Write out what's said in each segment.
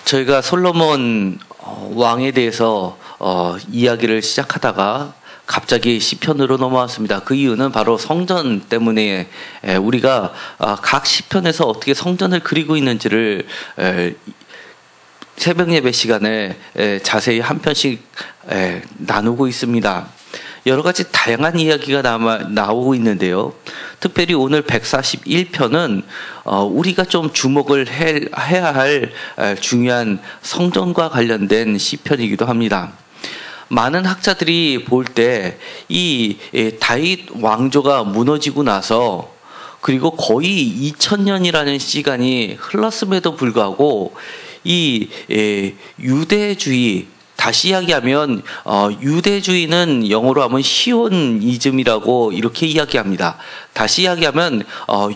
저희가 솔로몬 왕에 대해서 이야기를 시작하다가 갑자기 시편으로 넘어왔습니다. 그 이유는 바로 성전 때문에 우리가 각 시편에서 어떻게 성전을 그리고 있는지를 새벽 예배 시간에 자세히 한 편씩 나누고 있습니다. 여러 가지 다양한 이야기가 나오고 있는데요. 특별히 오늘 141편은 우리가 좀 주목을 해야 할 중요한 성전과 관련된 시편이기도 합니다. 많은 학자들이 볼 때 이 다윗 왕조가 무너지고 나서 그리고 거의 2000년이라는 시간이 흘렀음에도 불구하고 이 유대주의, 다시 이야기하면 유대주의는 영어로 하면 시온이즘이라고 이렇게 이야기합니다. 다시 이야기하면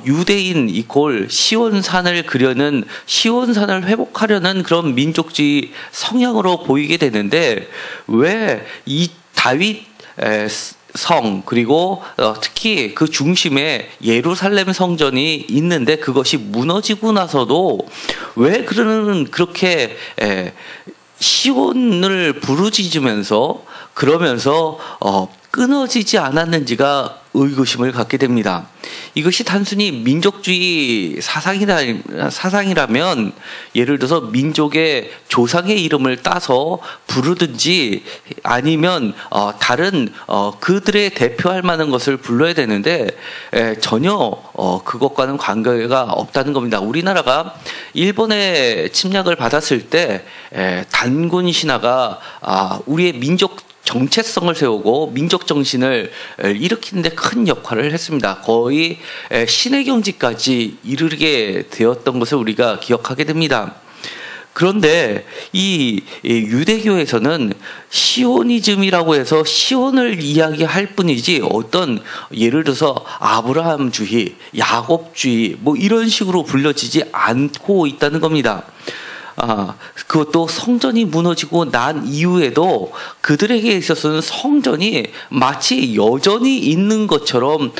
유대인 이콜 시온산을 그려는, 시온산을 회복하려는 그런 민족주의 성향으로 보이게 되는데, 왜 이 다윗 성, 그리고 특히 그 중심에 예루살렘 성전이 있는데 그것이 무너지고 나서도 왜 그렇게 시온을 부르짖으면서 그러면서 끊어지지 않았는지가 의구심을 갖게 됩니다. 이것이 단순히 민족주의 사상이라면 예를 들어서 민족의 조상의 이름을 따서 부르든지 아니면 다른 그들의 대표할 만한 것을 불러야 되는데 전혀 그것과는 관계가 없다는 겁니다. 우리나라가 일본의 침략을 받았을 때 단군 신화가 우리의 민족 정체성을 세우고 민족 정신을 일으키는 데 큰 역할을 했습니다. 거의 신의 경지까지 이르게 되었던 것을 우리가 기억하게 됩니다. 그런데 이 유대교에서는 시오니즘이라고 해서 시온을 이야기할 뿐이지 어떤 예를 들어서 아브라함주의, 야곱주의 뭐 이런 식으로 불려지지 않고 있다는 겁니다. 그것도 성전이 무너지고 난 이후에도 그들에게 있어서는 성전이 마치 여전히 있는 것처럼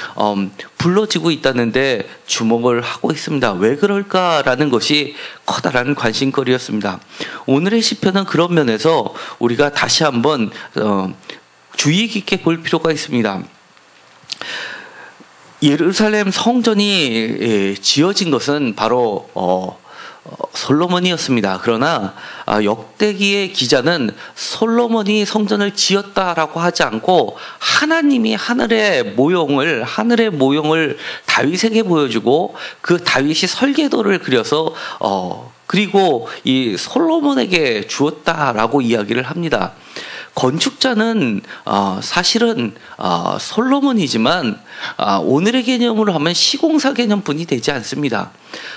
불러지고 있다는데 주목을 하고 있습니다. 왜 그럴까라는 것이 커다란 관심거리였습니다. 오늘의 시편은 그런 면에서 우리가 다시 한번 주의 깊게 볼 필요가 있습니다. 예루살렘 성전이 지어진 것은 바로 솔로몬이었습니다. 그러나 역대기의 기자는 솔로몬이 성전을 지었다라고 하지 않고 하나님이 하늘의 모형을 다윗에게 보여주고 그 다윗이 설계도를 그려서 그리고 이 솔로몬에게 주었다라고 이야기를 합니다. 건축자는 사실은 솔로몬이지만 오늘의 개념으로 하면 시공사 개념뿐이 되지 않습니다.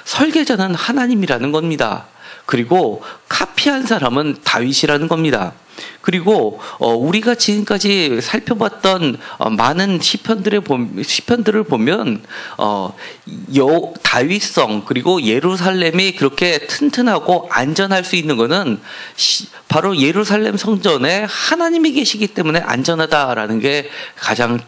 설계자는 하나님이라는 겁니다. 그리고 카피한 사람은 다윗이라는 겁니다. 그리고 우리가 지금까지 살펴봤던 많은 시편들을 보면 다윗성 그리고 예루살렘이 그렇게 튼튼하고 안전할 수 있는 것은 바로 예루살렘 성전에 하나님이 계시기 때문에 안전하다라는 게 가장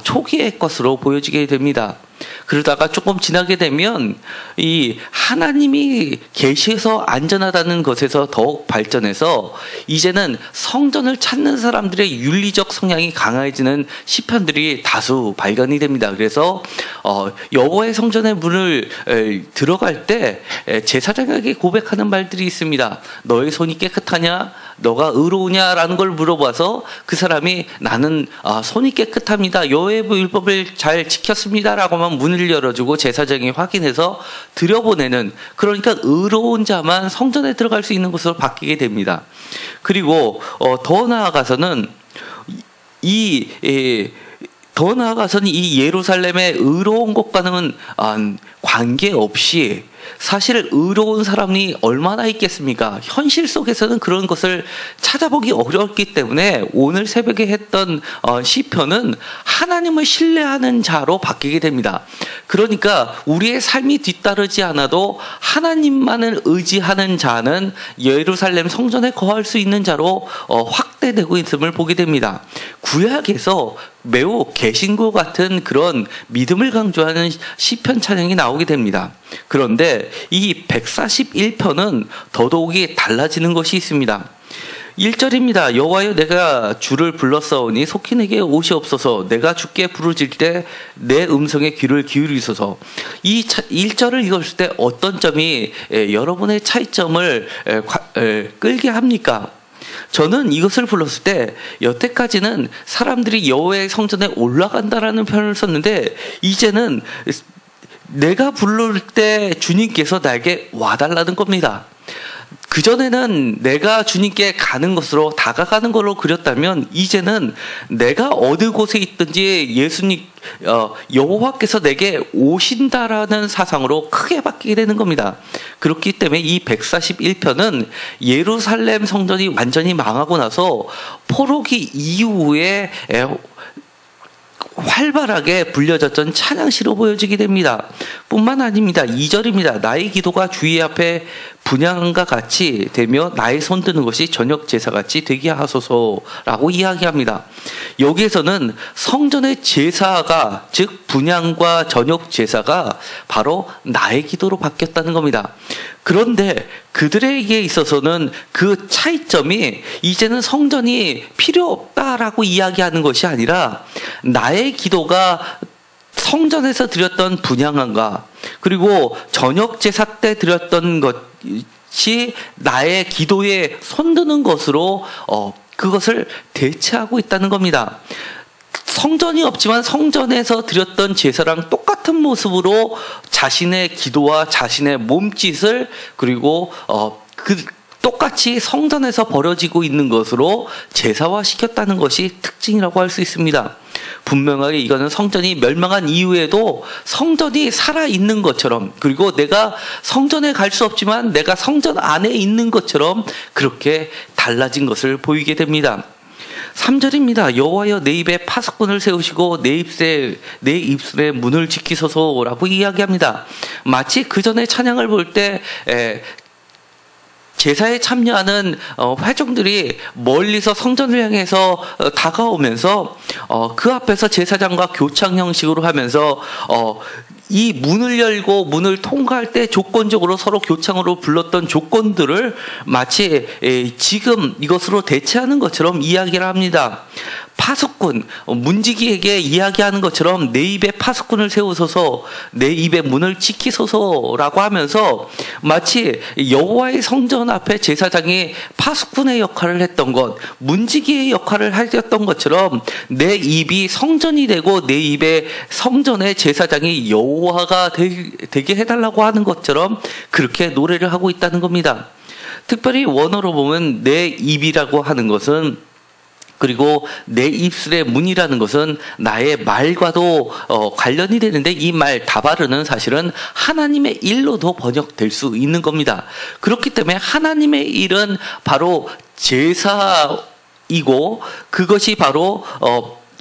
초기의 것으로 보여지게 됩니다. 그러다가 조금 지나게 되면 이 하나님이 계셔서 안전하다는 것에서 더욱 발전해서 이제는 성전을 찾는 사람들의 윤리적 성향이 강해지는 시편들이 다수 발견이 됩니다. 그래서 여호와의 성전의 문을 들어갈 때 제사장에게 고백하는 말들이 있습니다. 너의 손이 깨끗하냐? 너가 의로우냐라는 걸 물어봐서 그 사람이 나는 손이 깨끗합니다. 여호와의 율법을 잘 지켰습니다라고만 문을 열어주고 제사장이 확인해서 들여보내는, 그러니까 의로운 자만 성전에 들어갈 수 있는 것으로 바뀌게 됩니다. 그리고 더 나아가서는 이 예루살렘의 의로운 것과는 관계없이 사실 의로운 사람이 얼마나 있겠습니까? 현실 속에서는 그런 것을 찾아보기 어렵기 때문에 오늘 새벽에 했던 시편은 하나님을 신뢰하는 자로 바뀌게 됩니다. 그러니까 우리의 삶이 뒤따르지 않아도 하나님만을 의지하는 자는 예루살렘 성전에 거할 수 있는 자로 확대되고 있음을 보게 됩니다. 구약에서 매우 개신교 같은 그런 믿음을 강조하는 시편 찬양이 나오게 됩니다. 그런데 그런데 이 141편은 더더욱이 달라지는 것이 있습니다. 1절입니다. 여호와여 내가 주를 불렀사오니 속히 내게 오시옵소서. 내가 주께 부르짖을 때 내 음성에 귀를 기울이소서. 이 1절을 읽었을 때 어떤 점이 여러분의 차이점을 끌게 합니까? 저는 이것을 불렀을 때 여태까지는 사람들이 여호와의 성전에 올라간다라는 표현을 썼는데 이제는 내가 부를 때 주님께서 나에게 와달라는 겁니다. 그전에는 내가 주님께 가는 것으로 다가가는 걸로 그렸다면 이제는 내가 어느 곳에 있든지 예수님 여호와께서 내게 오신다라는 사상으로 크게 바뀌게 되는 겁니다. 그렇기 때문에 이 141편은 예루살렘 성전이 완전히 망하고 나서 포로기 이후에 활발하게 불려졌던 찬양시로 보여지게 됩니다. 뿐만 아닙니다. 2절입니다. 나의 기도가 주의 앞에 분향과 같이 되며 나의 손드는 것이 저녁 제사같이 되게 하소서라고 이야기합니다. 여기에서는 성전의 제사가 즉 분향과 저녁 제사가 바로 나의 기도로 바뀌었다는 겁니다. 그런데 그들에게 있어서는 그 차이점이 이제는 성전이 필요 없다라고 이야기하는 것이 아니라 나의 기도가 성전에서 드렸던 분향함과 그리고 저녁 제사 때 드렸던 것이 나의 기도에 손드는 것으로 그것을 대체하고 있다는 겁니다. 성전이 없지만 성전에서 드렸던 제사랑 똑같은 모습으로 자신의 기도와 자신의 몸짓을 그리고 똑같이 성전에서 벌어지고 있는 것으로 제사화시켰다는 것이 특징이라고 할 수 있습니다. 분명하게 이거는 성전이 멸망한 이후에도 성전이 살아있는 것처럼 그리고 내가 성전에 갈 수 없지만 내가 성전 안에 있는 것처럼 그렇게 달라진 것을 보이게 됩니다. 3절입니다. 여호와여 내 입에 파수꾼을 세우시고 내 입술에 문을 지키소서라고 이야기합니다. 마치 그 전에 찬양을 볼 때 제사에 참여하는 회중들이 멀리서 성전을 향해서 다가오면서 그 앞에서 제사장과 교창 형식으로 하면서 이 문을 열고 문을 통과할 때 조건적으로 서로 교창으로 불렀던 조건들을 마치 지금 이것으로 대체하는 것처럼 이야기를 합니다. 파수꾼, 문지기에게 이야기하는 것처럼 내 입에 파수꾼을 세우소서 내 입의 문을 지키소서라고 하면서 마치 여호와의 성전 앞에 제사장이 파수꾼의 역할을 했던 것, 문지기의 역할을 하였던 것처럼 내 입이 성전이 되고 내 입에 성전의 제사장이 여호와가 되게 해달라고 하는 것처럼 그렇게 노래를 하고 있다는 겁니다. 특별히 원어로 보면 내 입이라고 하는 것은 그리고 내 입술의 문이라는 것은 나의 말과도 관련이 되는데 이 말 다바르는 사실은 하나님의 일로도 번역될 수 있는 겁니다. 그렇기 때문에 하나님의 일은 바로 제사이고 그것이 바로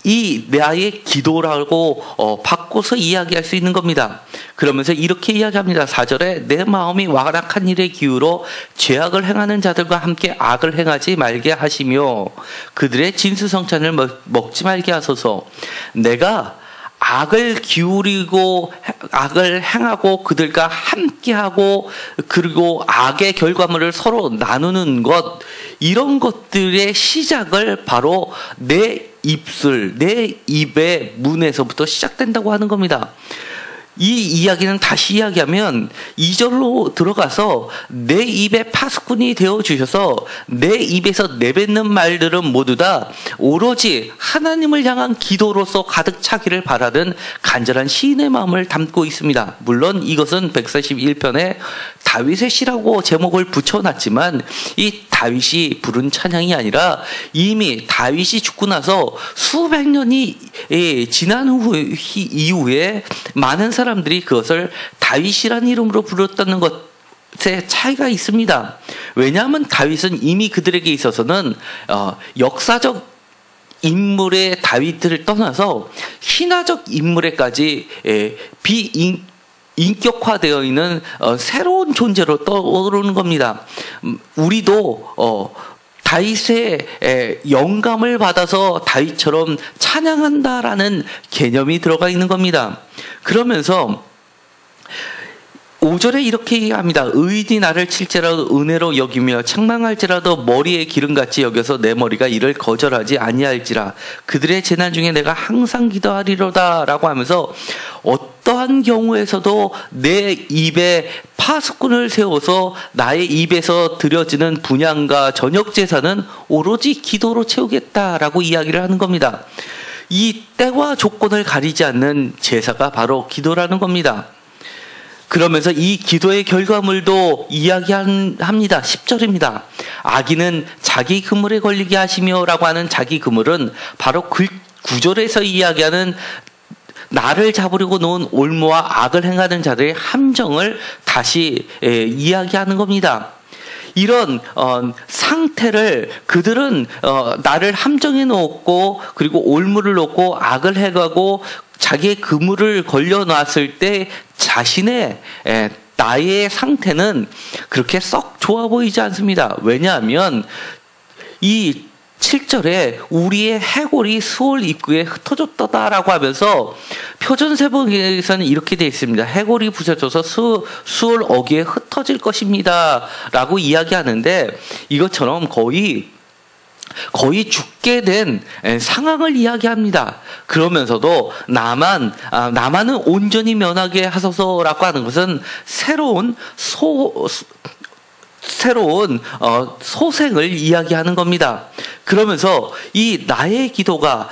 이 나의 기도라고 바꿔서 이야기할 수 있는 겁니다. 그러면서 이렇게 이야기합니다. 4절에 내 마음이 완악한 일에 기울어 죄악을 행하는 자들과 함께 악을 행하지 말게 하시며 그들의 진수성찬을 먹지 말게 하소서. 내가 악을 기울이고 악을 행하고 그들과 함께하고 그리고 악의 결과물을 서로 나누는 것 이런 것들의 시작을 바로 내 입술, 내 입의 문에서부터 시작된다고 하는 겁니다. 이 이야기는 다시 이야기하면 2절로 들어가서 내 입에 파수꾼이 되어주셔서 내 입에서 내뱉는 말들은 모두 다 오로지 하나님을 향한 기도로서 가득 차기를 바라는 간절한 시인의 마음을 담고 있습니다. 물론 이것은 141편에 다윗의 시라고 제목을 붙여놨지만 이 다윗이 부른 찬양이 아니라 이미 다윗이 죽고 나서 수백 년이 지난 이후에 많은 사람들이 그것을 다윗이라는 이름으로 불렀다는 것에 차이가 있습니다. 왜냐하면 다윗은 이미 그들에게 있어서는 역사적 인물의 다윗을 떠나서 신화적 인물에까지 인격화되어 있는 새로운 존재로 떠오르는 겁니다. 우리도 다윗의 영감을 받아서 다윗처럼 찬양한다라는 개념이 들어가 있는 겁니다. 그러면서 5절에 이렇게 얘기합니다. 의인이 나를 칠지라도 은혜로 여기며 책망할지라도 머리에 기름같이 여겨서 내 머리가 이를 거절하지 아니할지라. 그들의 재난 중에 내가 항상 기도하리로다 라고 하면서 어떠한 경우에서도 내 입에 파수꾼을 세워서 나의 입에서 드려지는 분향과 저녁 제사는 오로지 기도로 채우겠다라고 이야기를 하는 겁니다. 이 때와 조건을 가리지 않는 제사가 바로 기도라는 겁니다. 그러면서 이 기도의 결과물도 이야기합니다. 10절입니다. 악인은 자기 그물에 걸리게 하시며 라고 하는 자기 그물은 바로 그 9절에서 이야기하는 나를 잡으려고 놓은 올무와 악을 행하는 자들의 함정을 다시 이야기하는 겁니다. 이런 상태를 그들은 나를 함정에 놓고 그리고 올무를 놓고 악을 해가고 자기의 그물을 걸려놨을 때 자신의 나의 상태는 그렇게 썩 좋아 보이지 않습니다. 왜냐하면 이 7절에 우리의 해골이 수월 입구에 흩어졌다라고 하면서 표준세번에서는 이렇게 되어 있습니다. 해골이 부서져서 수월 어귀에 흩어질 것입니다 라고 이야기하는데 이것처럼 거의 죽게 된 상황을 이야기합니다. 그러면서도 나만은 온전히 면하게 하소서라고 하는 것은 새로운 소생을 이야기하는 겁니다. 그러면서 이 나의 기도가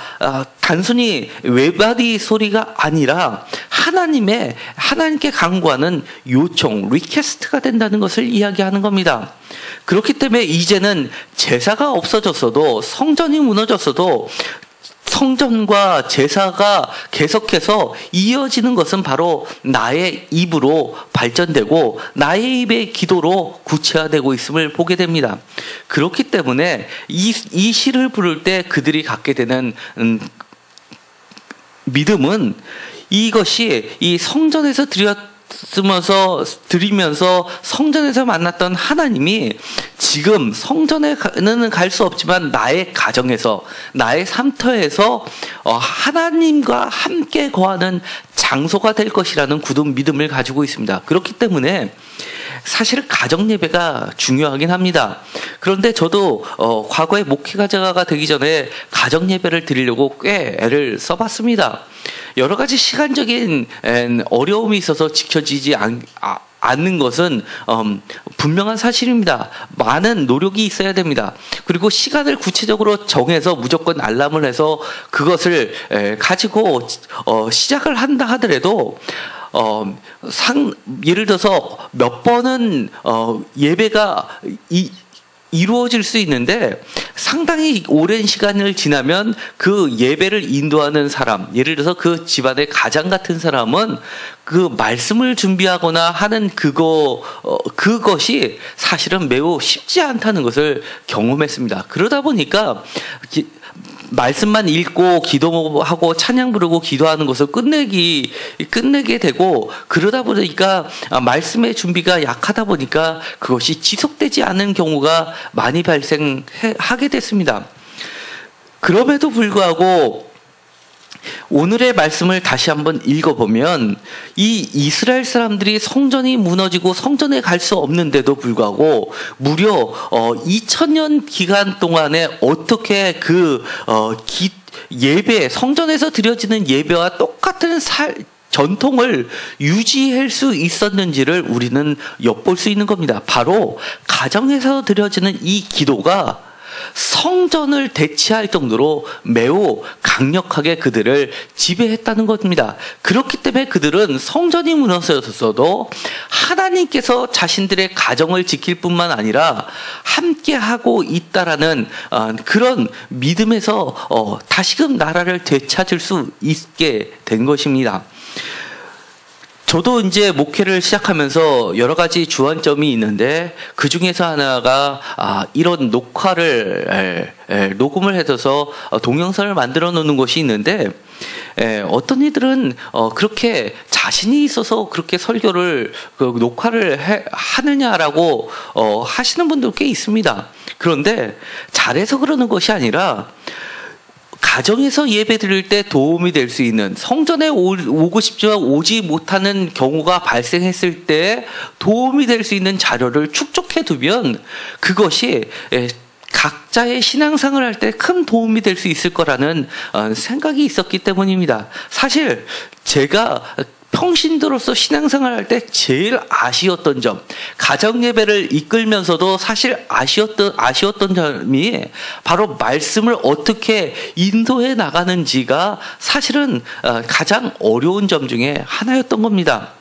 단순히 외바디 소리가 아니라 하나님께 간구하는 요청, 리퀘스트가 된다는 것을 이야기하는 겁니다. 그렇기 때문에 이제는 제사가 없어졌어도 성전이 무너졌어도 성전과 제사가 계속해서 이어지는 것은 바로 나의 입으로 발전되고 나의 입의 기도로 구체화되고 있음을 보게 됩니다. 그렇기 때문에 이 시를 부를 때 그들이 갖게 되는 믿음은 이것이 이 성전에서 드리면서 성전에서 만났던 하나님이 지금 성전에는 갈 수 없지만 나의 가정에서 나의 삶터에서 하나님과 함께 거하는 장소가 될 것이라는 굳은 믿음을 가지고 있습니다. 그렇기 때문에 사실 가정 예배가 중요하긴 합니다. 그런데 저도 과거에 목회자가 되기 전에 가정 예배를 드리려고 꽤 애를 써봤습니다. 여러 가지 시간적인 어려움이 있어서 지켜지지 않는 것은 분명한 사실입니다. 많은 노력이 있어야 됩니다. 그리고 시간을 구체적으로 정해서 무조건 알람을 해서 그것을 가지고 시작을 한다 하더라도 예를 들어서 몇 번은 예배가 이루어질 수 있는데 상당히 오랜 시간을 지나면 그 예배를 인도하는 사람, 예를 들어서 그 집안의 가장 같은 사람은 그 말씀을 준비하거나 하는 그것이 사실은 매우 쉽지 않다는 것을 경험했습니다. 그러다 보니까 말씀만 읽고 기도하고 찬양 부르고 기도하는 것을 끝내게 되고 그러다 보니까 말씀의 준비가 약하다 보니까 그것이 지속되지 않은 경우가 많이 발생하게 됐습니다. 그럼에도 불구하고 오늘의 말씀을 다시 한번 읽어보면 이 이스라엘 사람들이 성전이 무너지고 성전에 갈 수 없는데도 불구하고 무려 2000년 기간 동안에 어떻게 예배, 성전에서 드려지는 예배와 똑같은 전통을 유지할 수 있었는지를 우리는 엿볼 수 있는 겁니다. 바로 가정에서 드려지는 이 기도가 성전을 대체할 정도로 매우 강력하게 그들을 지배했다는 것입니다. 그렇기 때문에 그들은 성전이 무너졌어도 하나님께서 자신들의 가정을 지킬 뿐만 아니라 함께하고 있다라는 그런 믿음에서 다시금 나라를 되찾을 수 있게 된 것입니다. 저도 이제 목회를 시작하면서 여러 가지 주안점이 있는데 그 중에서 하나가 이런 녹음을 해서 동영상을 만들어 놓는 것이 있는데 어떤 이들은 그렇게 자신이 있어서 그렇게 설교를 녹화를 하느냐라고 하시는 분들 꽤 있습니다. 그런데 잘해서 그러는 것이 아니라 가정에서 예배 드릴 때 도움이 될 수 있는, 성전에 오고 싶지만 오지 못하는 경우가 발생했을 때 도움이 될 수 있는 자료를 축적해 두면 그것이 각자의 신앙생활을 할 때 큰 도움이 될 수 있을 거라는 생각이 있었기 때문입니다. 사실 제가 평신도로서 신앙생활을 할 때 제일 아쉬웠던 점, 가정 예배를 이끌면서도 사실 아쉬웠던 점이 바로 말씀을 어떻게 인도해 나가는지가 사실은 가장 어려운 점 중에 하나였던 겁니다.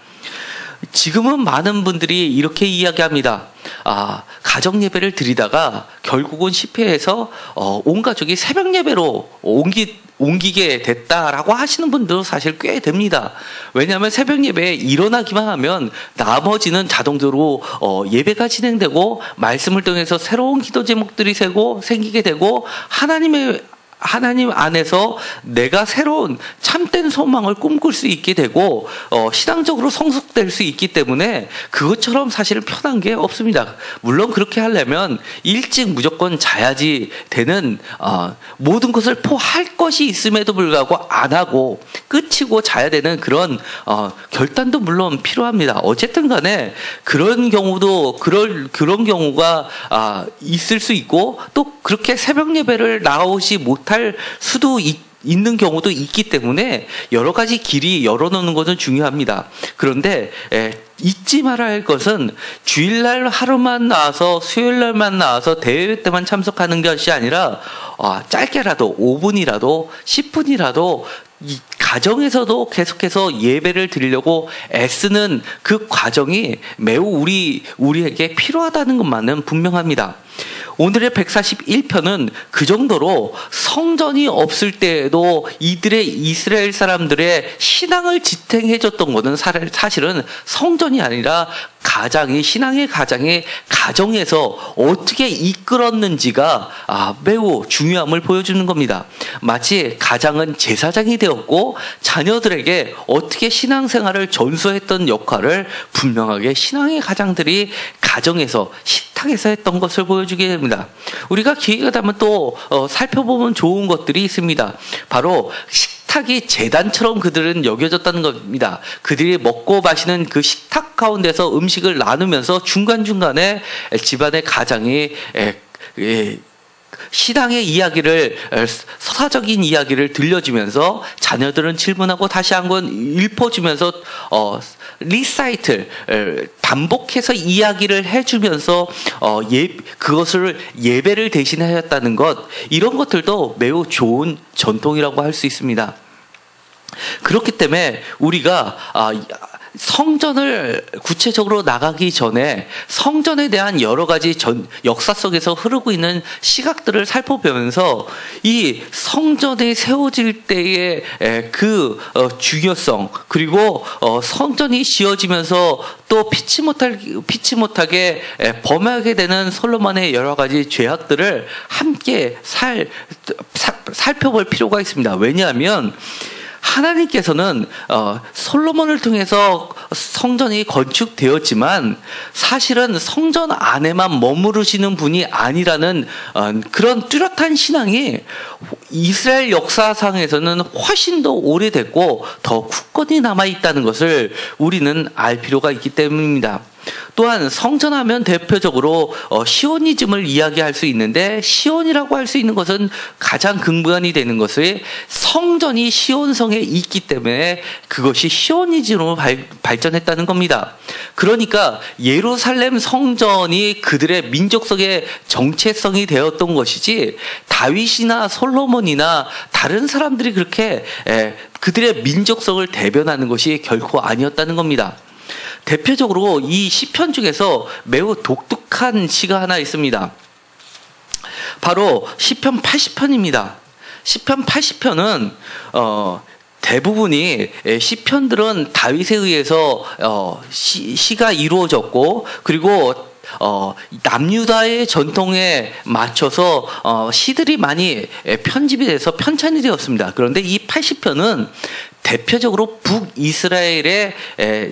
지금은 많은 분들이 이렇게 이야기합니다. 가정 예배를 드리다가 결국은 실패해서 온 가족이 새벽 예배로 옮기게 됐다라고 하시는 분들도 사실 꽤 됩니다. 왜냐하면 새벽 예배에 일어나기만 하면 나머지는 자동적으로 예배가 진행되고 말씀을 통해서 새로운 기도 제목들이 생기게 되고 하나님 안에서 내가 새로운 참된 소망을 꿈꿀 수 있게 되고 신앙적으로 성숙될 수 있기 때문에 그것처럼 사실 편한 게 없습니다. 물론 그렇게 하려면 일찍 무조건 자야지 되는 모든 것을 포할 것이 있음에도 불구하고 안 하고 끝이고 자야 되는 그런 결단도 물론 필요합니다. 어쨌든 간에 그런 경우가 있을 수 있고 또 그렇게 새벽 예배를 나오지 못할 수도 있는 경우도 있기 때문에 여러 가지 길이 열어놓는 것은 중요합니다. 그런데 잊지 말아야 할 것은 주일날 하루만 나와서 수요일날만 나와서 대회 때만 참석하는 것이 아니라 짧게라도 5분이라도 10분이라도 이 가정에서도 계속해서 예배를 드리려고 애쓰는 그 과정이 매우 우리에게 필요하다는 것만은 분명합니다. 오늘의 141편은 그 정도로 성전이 없을 때에도 이스라엘 사람들의 신앙을 지탱해줬던 것은 사실은 성전이 아니라 신앙의 가장이 가정에서 어떻게 이끌었는지가 매우 중요함을 보여주는 겁니다. 마치 가장은 제사장이 되었고 자녀들에게 어떻게 신앙생활을 전수했던 역할을 분명하게 신앙의 가장들이 가정에서 식탁에서 했던 것을 보여주게 됩니다. 우리가 기회가 되면 또 살펴보면 좋은 것들이 있습니다. 바로 식탁이 제단처럼 그들은 여겨졌다는 겁니다. 그들이 먹고 마시는 그 식탁 가운데서 음식을 나누면서 중간중간에 집안의 가장이 신앙의 이야기를, 서사적인 이야기를 들려주면서 자녀들은 질문하고 다시 한번 읊어주면서 리사이틀, 반복해서 이야기를 해주면서 그것을 예배를 대신하였다는 것, 이런 것들도 매우 좋은 전통이라고 할 수 있습니다. 그렇기 때문에 우리가 성전을 구체적으로 나가기 전에 성전에 대한 여러 가지 역사 속에서 흐르고 있는 시각들을 살펴보면서 이 성전이 세워질 때의 그 중요성, 그리고 성전이 지어지면서 또 피치 못하게 범하게 되는 솔로몬의 여러 가지 죄악들을 함께 살펴볼 필요가 있습니다. 왜냐하면 하나님께서는 솔로몬을 통해서 성전이 건축되었지만 사실은 성전 안에만 머무르시는 분이 아니라는 그런 뚜렷한 신앙이 이스라엘 역사상에서는 훨씬 더 오래됐고 더 굳건히 남아있다는 것을 우리는 알 필요가 있기 때문입니다. 또한 성전하면 대표적으로 시오니즘을 이야기할 수 있는데, 시온이라고 할 수 있는 것은 가장 근간이 되는 것이 성전이 시온성에 있기 때문에 그것이 시오니즘으로 발전했다는 겁니다. 그러니까 예루살렘 성전이 그들의 민족성의 정체성이 되었던 것이지 다윗이나 솔로몬이나 다른 사람들이 그렇게 그들의 민족성을 대변하는 것이 결코 아니었다는 겁니다. 대표적으로 이 시편 중에서 매우 독특한 시가 하나 있습니다. 바로 시편 80편입니다. 시편 80편은 대부분이 시편들은 다윗에 의해서 시가 이루어졌고, 그리고 남유다의 전통에 맞춰서 시들이 많이 편집이 돼서 편찬이 되었습니다. 그런데 이 80편은 대표적으로 북이스라엘의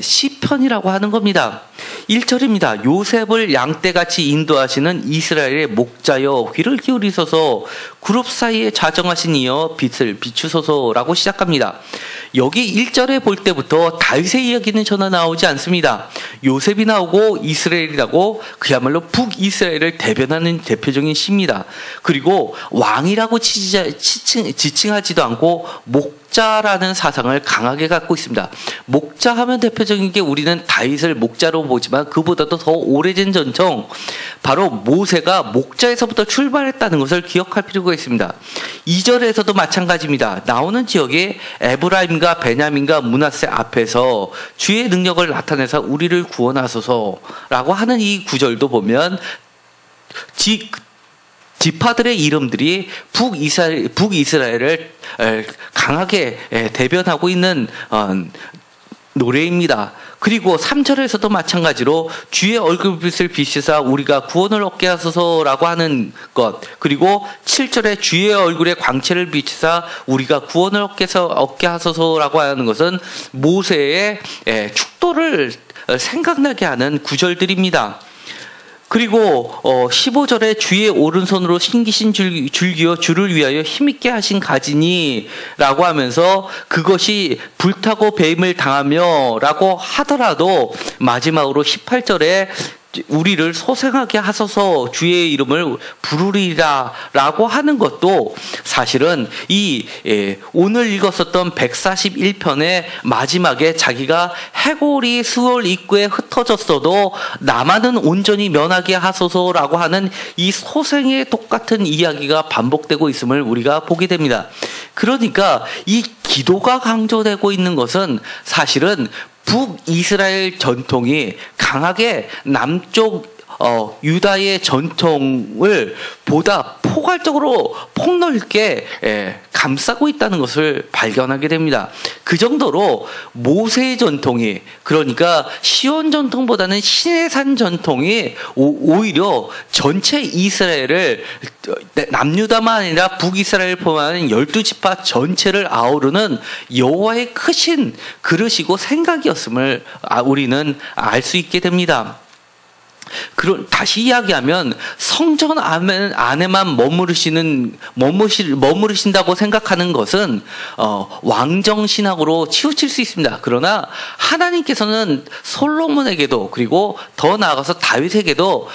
시편이라고 하는 겁니다. 1절입니다. 요셉을 양떼같이 인도하시는 이스라엘의 목자여 귀를 기울이소서, 그룹 사이에 좌정하신 이여 빛을 비추소서라고 시작합니다. 여기 1절에 볼 때부터 다윗의 이야기는 전혀 나오지 않습니다. 요셉이 나오고 이스라엘이 나오고 그야말로 북이스라엘을 대변하는 대표적인 시입니다. 그리고 왕이라고 지칭하지도 않고 목자라는 사상을 강하게 갖고 있습니다. 목자 하면 대표적인 게 우리는 다윗을 목자로 보지만 그보다도 더 오래전 전통, 바로 모세가 목자에서부터 출발했다는 것을 기억할 필요가 있습니다. 2절에서도 마찬가지입니다. 나오는 지역에 에브라임과 베냐민과 므낫세 앞에서 주의 능력을 나타내서 우리를 구원하소서라고 하는 이 구절도 보면 지파들의 이름들이 북이스라엘을 강하게 대변하고 있는 노래입니다. 그리고 3절에서도 마찬가지로 주의 얼굴빛을 비추사 우리가 구원을 얻게 하소서라고 하는 것, 그리고 7절에 주의 얼굴에 광채를 비추사 우리가 구원을 얻게 하소서라고 하는 것은 모세의 축도를 생각나게 하는 구절들입니다. 그리고 15절에 주의 오른손으로 신기신 줄기여 주를 위하여 힘있게 하신 가지니 라고 하면서 그것이 불타고 배임을 당하며 라고 하더라도 마지막으로 18절에 우리를 소생하게 하소서 주의 이름을 부르리라 라고 하는 것도 사실은 오늘 읽었었던 141편의 마지막에 자기가 해골이 스올 입구에 흩어졌어도 나만은 온전히 면하게 하소서라고 하는 이 소생의 똑같은 이야기가 반복되고 있음을 우리가 보게 됩니다. 그러니까 이 기도가 강조되고 있는 것은 사실은 북이스라엘 전통이 강하게 남쪽 유다의 전통을 보다 포괄적으로 폭넓게 감싸고 있다는 것을 발견하게 됩니다. 그 정도로 모세의 전통이, 그러니까 시온 전통보다는 시내산 전통이 오히려 전체 이스라엘을, 남유다만 아니라 북이스라엘 포함한 12지파 전체를 아우르는 여호와의 크신 그릇이고 생각이었음을 우리는 알 수 있게 됩니다. 다시 이야기하면 성전 안에만 머무르신다고 생각하는 것은 왕정신학으로 치우칠 수 있습니다. 그러나 하나님께서는 솔로몬에게도, 그리고 더 나아가서 다윗에게도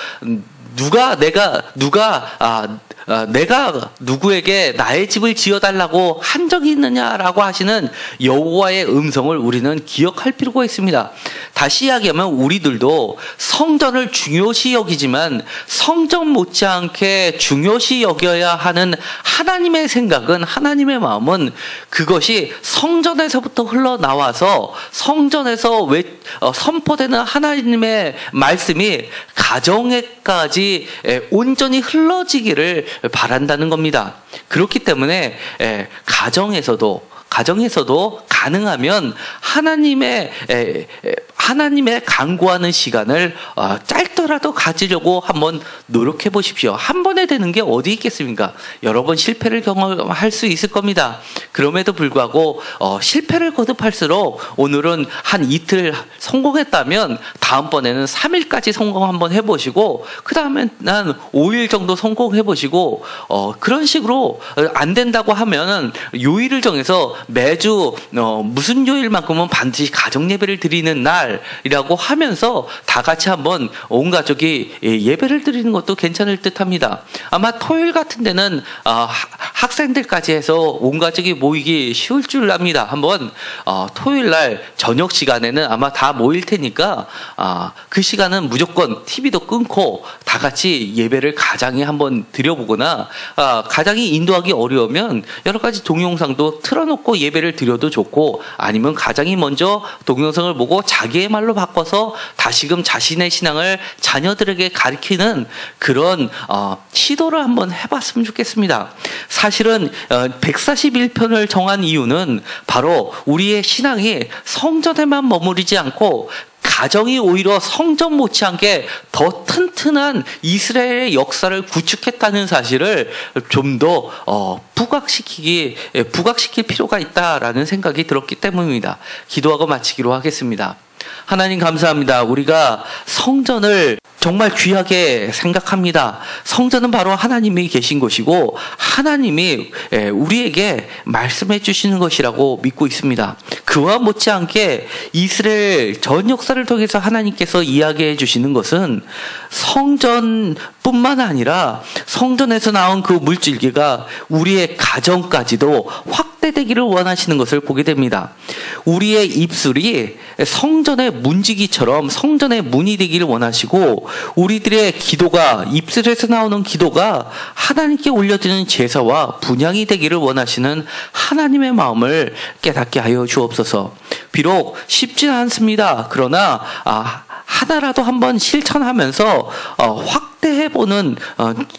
내가 누구에게 나의 집을 지어달라고 한 적이 있느냐라고 하시는 여호와의 음성을 우리는 기억할 필요가 있습니다. 다시 이야기하면 우리들도 성전을 중요시 여기지만 성전 못지않게 중요시 여겨야 하는 하나님의 생각은, 하나님의 마음은 그것이 성전에서부터 흘러나와서 성전에서 선포되는 하나님의 말씀이 가정에까지 온전히 흘러지기를 바란다는 겁니다. 그렇기 때문에 가정에서도 가능하면 하나님의 간구하는 시간을 짧더라도 가지려고 한번 노력해 보십시오. 한 번에 되는 게 어디 있겠습니까? 여러 번 실패를 경험할 수 있을 겁니다. 그럼에도 불구하고 실패를 거듭할수록 오늘은 한 이틀 성공했다면 다음번에는 3일까지 성공 한번 해보시고, 그 다음에 한 5일 정도 성공해 보시고, 그런 식으로 안 된다고 하면은 요일을 정해서 매주 무슨 요일만큼은 반드시 가정 예배를 드리는 날이라고 하면서 다 같이 한번 온 가족이 예배를 드리는 것도 괜찮을 듯합니다. 아마 토요일 같은 데는 학생들까지 해서 온 가족이 모이기 쉬울 줄 압니다. 한번 토요일 날 저녁 시간에는 아마 다 모일 테니까 그 시간은 무조건 TV도 끊고 다 같이 예배를 가장에 한번 드려보거나, 가장이 인도하기 어려우면 여러 가지 동영상도 틀어놓고 예배를 드려도 좋고, 아니면 가장이 먼저 동영상을 보고 자기의 말로 바꿔서 다시금 자신의 신앙을 자녀들에게 가르치는 그런 시도를 한번 해봤으면 좋겠습니다. 사실은 141편을 정한 이유는 바로 우리의 신앙이 성전에만 머무르지 않고 가정이 오히려 성전 못지않게 더 튼튼한 이스라엘의 역사를 구축했다는 사실을 좀 더 부각시킬 필요가 있다라는 생각이 들었기 때문입니다. 기도하고 마치기로 하겠습니다. 하나님 감사합니다. 우리가 성전을 정말 귀하게 생각합니다. 성전은 바로 하나님이 계신 곳이고 하나님이 우리에게 말씀해 주시는 것이라고 믿고 있습니다. 그와 못지않게 이스라엘 전 역사를 통해서 하나님께서 이야기해 주시는 것은 성전뿐만 아니라 성전에서 나온 그 물줄기가 우리의 가정까지도 확대되기를 원하시는 것을 보게 됩니다. 우리의 입술이 성전의 문지기처럼 성전의 문이 되기를 원하시고 우리들의 기도가 입술에서 나오는 기도가 하나님께 올려드리는 제사와 분향이 되기를 원하시는 하나님의 마음을 깨닫게 하여 주옵소서. 비록 쉽지는 않습니다. 그러나 하나라도 한번 실천하면서 확대해보는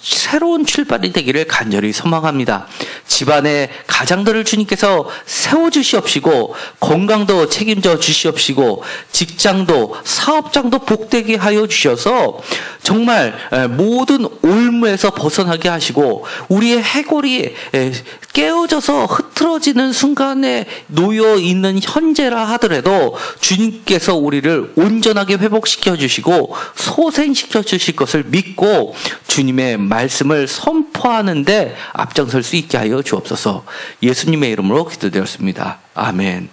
새로운 출발이 되기를 간절히 소망합니다. 집안의 가장들을 주님께서 세워주시옵시고 건강도 책임져 주시옵시고 직장도 사업장도 복되게 하여 주셔서 정말 모든 올무에서 벗어나게 하시고 우리의 해골이 깨어져서 흐트러지는 순간에 놓여 있는 현재라 하더라도 주님께서 우리를 온전하게 회복시켜 주시고 소생시켜 주실 것을 믿고 주님의 말씀을 선포하는데 앞장설 수 있게 하여 주옵소서. 예수님의 이름으로 기도드렸습니다. 아멘.